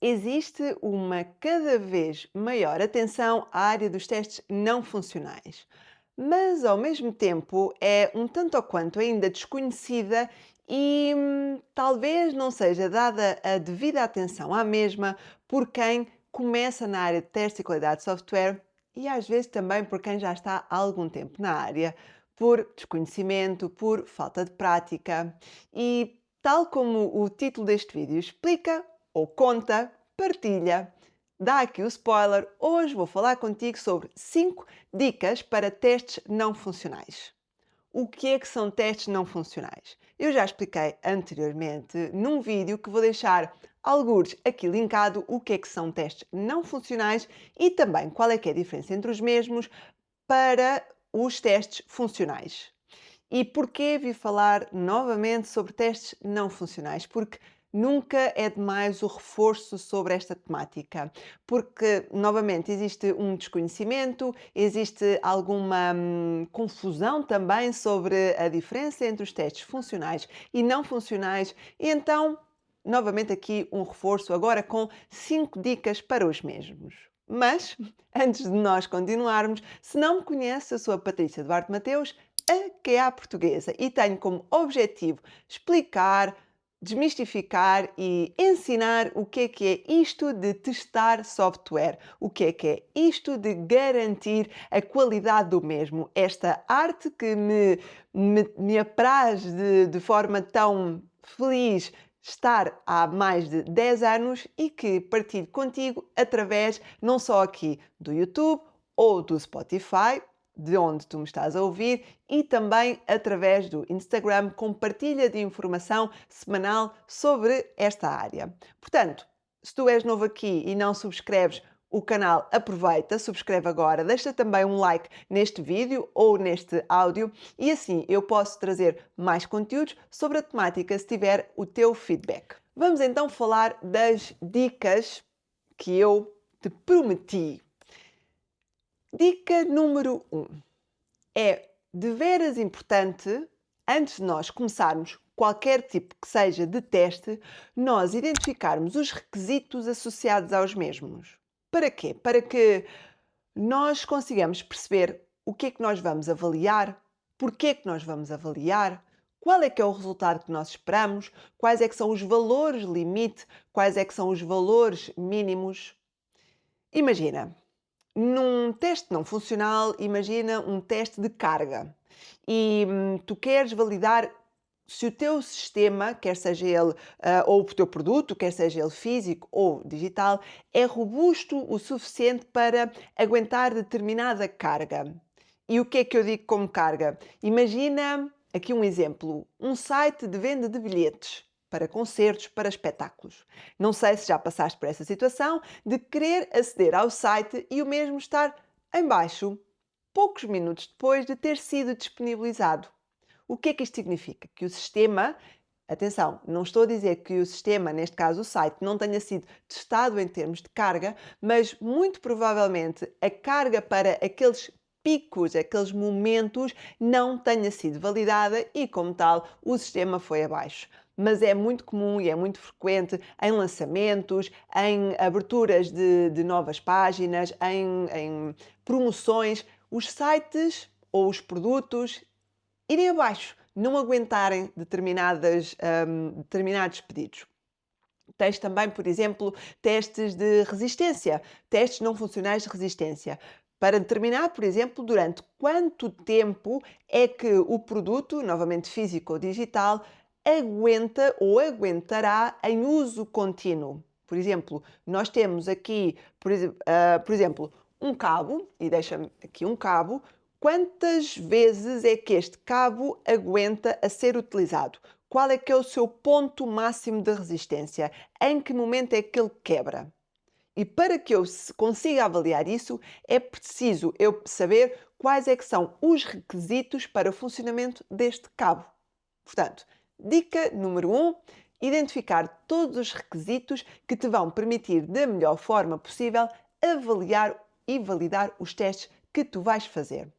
Existe uma cada vez maior atenção à área dos testes não funcionais, mas ao mesmo tempo é um tanto ou quanto ainda desconhecida e talvez não seja dada a devida atenção à mesma por quem começa na área de testes e qualidade de software e às vezes também por quem já está há algum tempo na área, por desconhecimento, por falta de prática. E tal como o título deste vídeo explica, ou conta, partilha. Dá aqui o spoiler. Hoje vou falar contigo sobre 5 dicas para testes não funcionais. O que é que são testes não funcionais? Eu já expliquei anteriormente num vídeo que vou deixar algures aqui linkado o que é que são testes não funcionais e também qual é que é a diferença entre os mesmos para os testes funcionais. E porquê vi falar novamente sobre testes não funcionais? Porque nunca é demais o reforço sobre esta temática, porque novamente existe um desconhecimento, existe alguma confusão também sobre a diferença entre os testes funcionais e não funcionais, e então, novamente aqui um reforço agora com 5 dicas para os mesmos. Mas, antes de nós continuarmos, se não me conhece, eu sou a Patrícia Duarte Mateus, a QA portuguesa, e tenho como objetivo explicar, desmistificar e ensinar o que é isto de testar software, o que é isto de garantir a qualidade do mesmo, esta arte que me apraz de forma tão feliz estar há mais de 10 anos e que partilho contigo através não só aqui do YouTube ou do Spotify, de onde tu me estás a ouvir, e também através do Instagram, com partilha de informação semanal sobre esta área. Portanto, se tu és novo aqui e não subscreves o canal, aproveita, subscreve agora, deixa também um like neste vídeo ou neste áudio e assim eu posso trazer mais conteúdos sobre a temática se tiver o teu feedback. Vamos então falar das dicas que eu te prometi. Dica número 1. É de veras importante, antes de nós começarmos qualquer tipo que seja de teste, nós identificarmos os requisitos associados aos mesmos. Para quê? Para que nós consigamos perceber o que é que nós vamos avaliar, porque é que nós vamos avaliar, qual é que é o resultado que nós esperamos, quais é que são os valores limite, quais é que são os valores mínimos. Imagina, num teste não funcional, imagina um teste de carga e tu queres validar se o teu sistema, quer seja ele ou o teu produto, quer seja ele físico ou digital, é robusto o suficiente para aguentar determinada carga. E o que é que eu digo como carga? Imagina aqui um exemplo: um site de venda de bilhetes para concertos, para espetáculos. Não sei se já passaste por essa situação de querer aceder ao site e o mesmo estar em baixo, poucos minutos depois de ter sido disponibilizado. O que é que isto significa? Que o sistema, atenção, não estou a dizer que o sistema, neste caso o site, não tenha sido testado em termos de carga, mas muito provavelmente a carga para aqueles picos, aqueles momentos, não tenha sido validada e, como tal, o sistema foi abaixo. Mas é muito comum e é muito frequente em lançamentos, em aberturas de novas páginas, em promoções, os sites ou os produtos irem abaixo, não aguentarem determinados pedidos. Tens também, por exemplo, testes de resistência, testes não funcionais de resistência, para determinar, por exemplo, durante quanto tempo é que o produto, novamente físico ou digital, aguenta ou aguentará em uso contínuo. Por exemplo, nós temos aqui, por exemplo, um cabo, e deixa-me aqui um cabo. Quantas vezes é que este cabo aguenta a ser utilizado? Qual é que é o seu ponto máximo de resistência? Em que momento é que ele quebra? E para que eu consiga avaliar isso, é preciso eu saber quais é que são os requisitos para o funcionamento deste cabo. Portanto, dica número 1, identificar todos os requisitos que te vão permitir, da melhor forma possível, avaliar e validar os testes que tu vais fazer.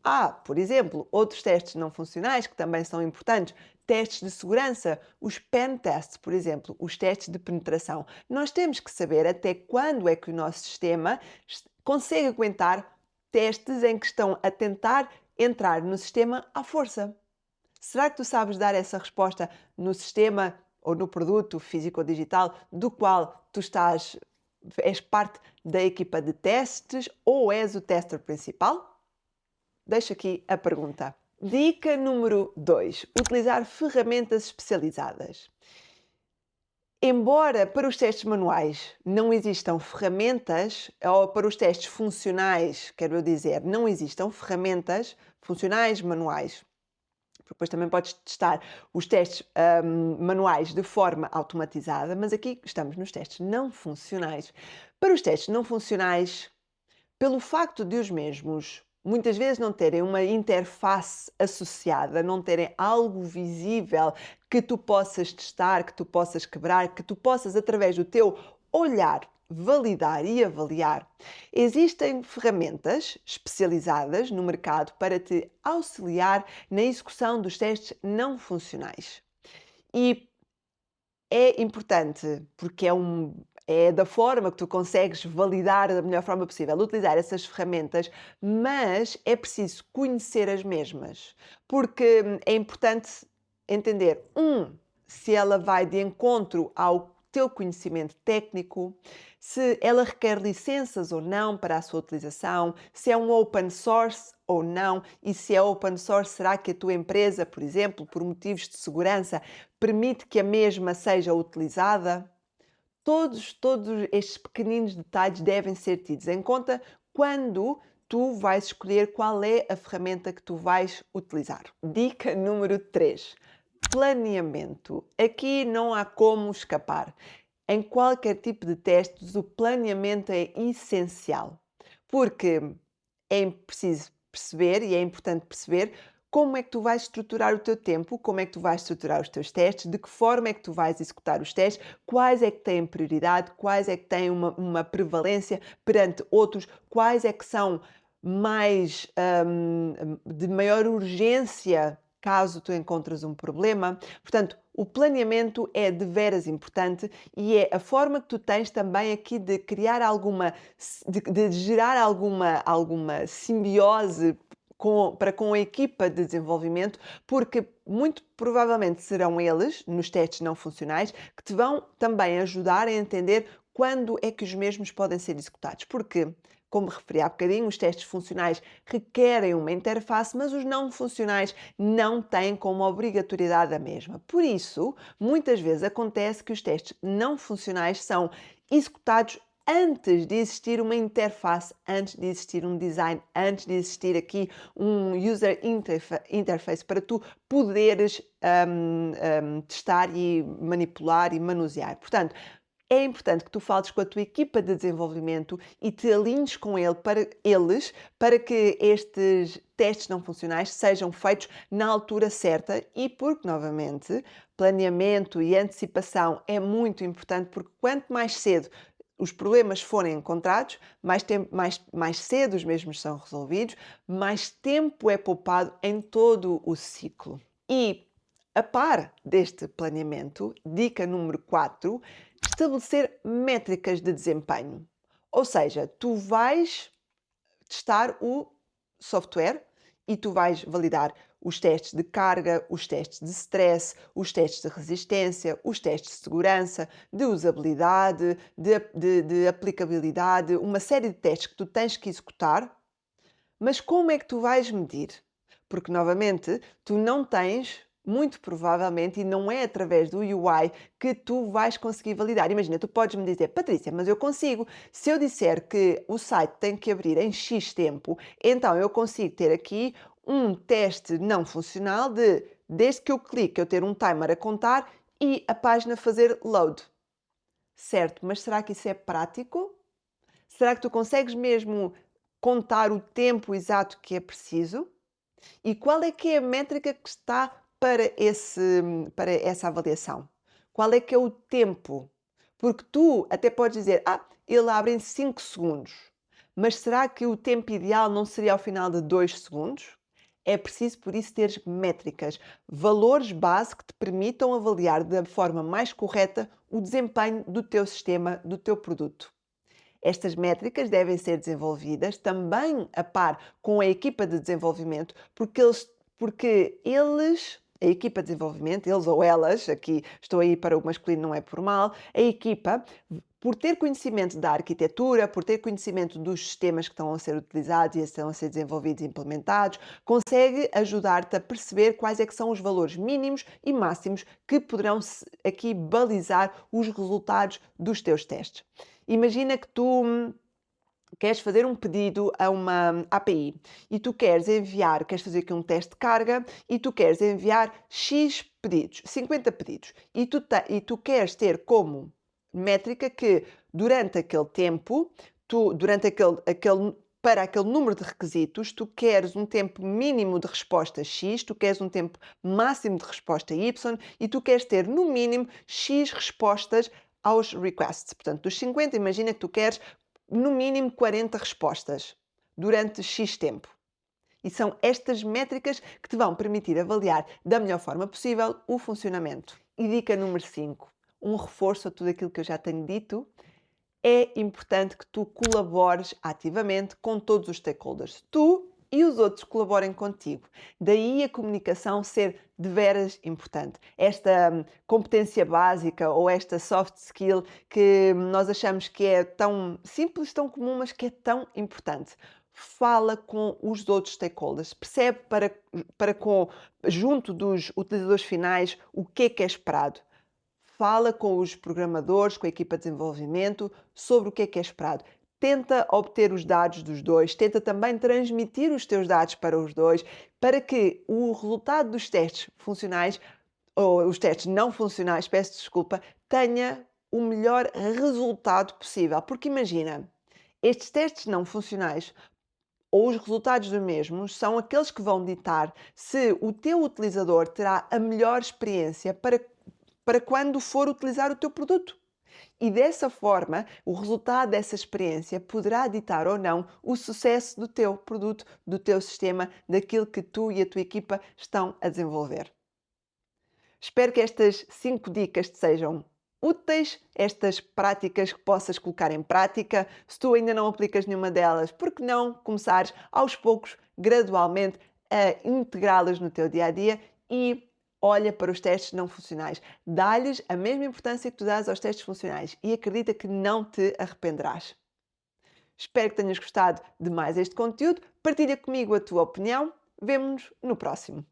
Há, por exemplo, outros testes não funcionais que também são importantes, testes de segurança, os pen tests, por exemplo, os testes de penetração. Nós temos que saber até quando é que o nosso sistema consegue aguentar testes em que estão a tentar entrar no sistema à força. Será que tu sabes dar essa resposta no sistema ou no produto físico ou digital do qual tu és parte da equipa de testes ou és o tester principal? Deixo aqui a pergunta. Dica número 2: utilizar ferramentas especializadas. Embora para os testes manuais não existam ferramentas, ou para os testes funcionais, quero dizer, não existam ferramentas funcionais manuais, porque depois também podes testar os testes manuais de forma automatizada, mas aqui estamos nos testes não funcionais. Para os testes não funcionais, pelo facto de os mesmos muitas vezes não terem uma interface associada, não terem algo visível que tu possas testar, que tu possas quebrar, que tu possas, através do teu olhar, validar e avaliar. Existem ferramentas especializadas no mercado para te auxiliar na execução dos testes não funcionais. E é importante porque é da forma que tu consegues validar da melhor forma possível, utilizar essas ferramentas, mas é preciso conhecer as mesmas, porque é importante entender, se ela vai de encontro ao teu conhecimento técnico, se ela requer licenças ou não para a sua utilização, se é um open source ou não, e se é open source, será que a tua empresa, por exemplo, por motivos de segurança, permite que a mesma seja utilizada? Todos estes pequeninos detalhes devem ser tidos em conta quando tu vais escolher qual é a ferramenta que tu vais utilizar. Dica número 3: planeamento. Aqui não há como escapar. Em qualquer tipo de testes, o planeamento é essencial, porque é preciso perceber e é importante perceber como é que tu vais estruturar o teu tempo, como é que tu vais estruturar os teus testes, de que forma é que tu vais executar os testes, quais é que têm prioridade, quais é que têm uma prevalência perante outros, quais é que são mais de maior urgência caso tu encontres um problema. Portanto, o planeamento é de veras importante e é a forma que tu tens também aqui de criar de gerar alguma simbiose para com a equipa de desenvolvimento, porque muito provavelmente serão eles, nos testes não funcionais, que te vão também ajudar a entender quando é que os mesmos podem ser executados. Porque, como referi há bocadinho, os testes funcionais requerem uma interface, mas os não funcionais não têm como obrigatoriedade a mesma. Por isso, muitas vezes acontece que os testes não funcionais são executados antes de existir uma interface, antes de existir um design, antes de existir aqui um user interface para tu poderes testar e manipular e manusear. Portanto, é importante que tu fales com a tua equipa de desenvolvimento e te alinhes com eles para que estes testes não funcionais sejam feitos na altura certa e porque, novamente, planeamento e antecipação é muito importante porque quanto mais cedo os problemas forem encontrados, mais cedo os mesmos são resolvidos, mais tempo é poupado em todo o ciclo. E, a par deste planeamento, dica número 4, estabelecer métricas de desempenho. Ou seja, tu vais testar o software e tu vais validar os testes de carga, os testes de stress, os testes de resistência, os testes de segurança, de usabilidade, de aplicabilidade, uma série de testes que tu tens que executar. Mas como é que tu vais medir? Porque, novamente, tu não tens, muito provavelmente, e não é através do UI que tu vais conseguir validar. Imagina, tu podes me dizer, Patrícia, mas eu consigo. Se eu disser que o site tem que abrir em X tempo, então eu consigo ter aqui um teste não funcional desde que eu clique, eu ter um timer a contar e a página fazer load. Certo, mas será que isso é prático? Será que tu consegues mesmo contar o tempo exato que é preciso? E qual é que é a métrica que está para essa avaliação? Qual é que é o tempo? Porque tu até podes dizer, ele abre em 5 segundos. Mas será que o tempo ideal não seria ao final de 2 segundos? É preciso, por isso, ter métricas, valores base que te permitam avaliar da forma mais correta o desempenho do teu sistema, do teu produto. Estas métricas devem ser desenvolvidas também a par com a equipa de desenvolvimento, porque eles, a equipa de desenvolvimento, eles ou elas, aqui estou aí para o masculino, não é por mal, a equipa, por ter conhecimento da arquitetura, por ter conhecimento dos sistemas que estão a ser utilizados e estão a ser desenvolvidos e implementados, consegue ajudar-te a perceber quais é que são os valores mínimos e máximos que poderão aqui balizar os resultados dos teus testes. Imagina que tu queres fazer um pedido a uma API e tu queres fazer aqui um teste de carga e tu queres enviar X pedidos, 50 pedidos, e tu queres ter como métrica que durante aquele tempo, para aquele número de requisitos, tu queres um tempo mínimo de resposta X, tu queres um tempo máximo de resposta Y e tu queres ter no mínimo X respostas aos requests. Portanto, dos 50, imagina que tu queres no mínimo 40 respostas durante X tempo. E são estas métricas que te vão permitir avaliar da melhor forma possível o funcionamento. E dica número 5, um reforço a tudo aquilo que eu já tenho dito, é importante que tu colabores ativamente com todos os stakeholders. Tu e os outros colaborem contigo. Daí a comunicação ser de veras importante. Esta competência básica ou esta soft skill que nós achamos que é tão simples, tão comum, mas que é tão importante. Fala com os outros stakeholders, percebe junto dos utilizadores finais o que é esperado. Fala com os programadores, com a equipa de desenvolvimento, sobre o que é esperado. Tenta obter os dados dos dois, tenta também transmitir os teus dados para os dois, para que o resultado dos testes funcionais, ou os testes não funcionais, peço desculpa, tenha o melhor resultado possível. Porque imagina, estes testes não funcionais ou os resultados dos mesmos são aqueles que vão ditar se o teu utilizador terá a melhor experiência para quando for utilizar o teu produto. E dessa forma, o resultado dessa experiência poderá ditar ou não o sucesso do teu produto, do teu sistema, daquilo que tu e a tua equipa estão a desenvolver. Espero que estas 5 dicas te sejam úteis, estas práticas que possas colocar em prática. Se tu ainda não aplicas nenhuma delas, por que não começares aos poucos, gradualmente, a integrá-las no teu dia a dia e olha para os testes não funcionais. Dá-lhes a mesma importância que tu dás aos testes funcionais e acredita que não te arrependerás. Espero que tenhas gostado de mais este conteúdo. Partilha comigo a tua opinião. Vemo-nos no próximo.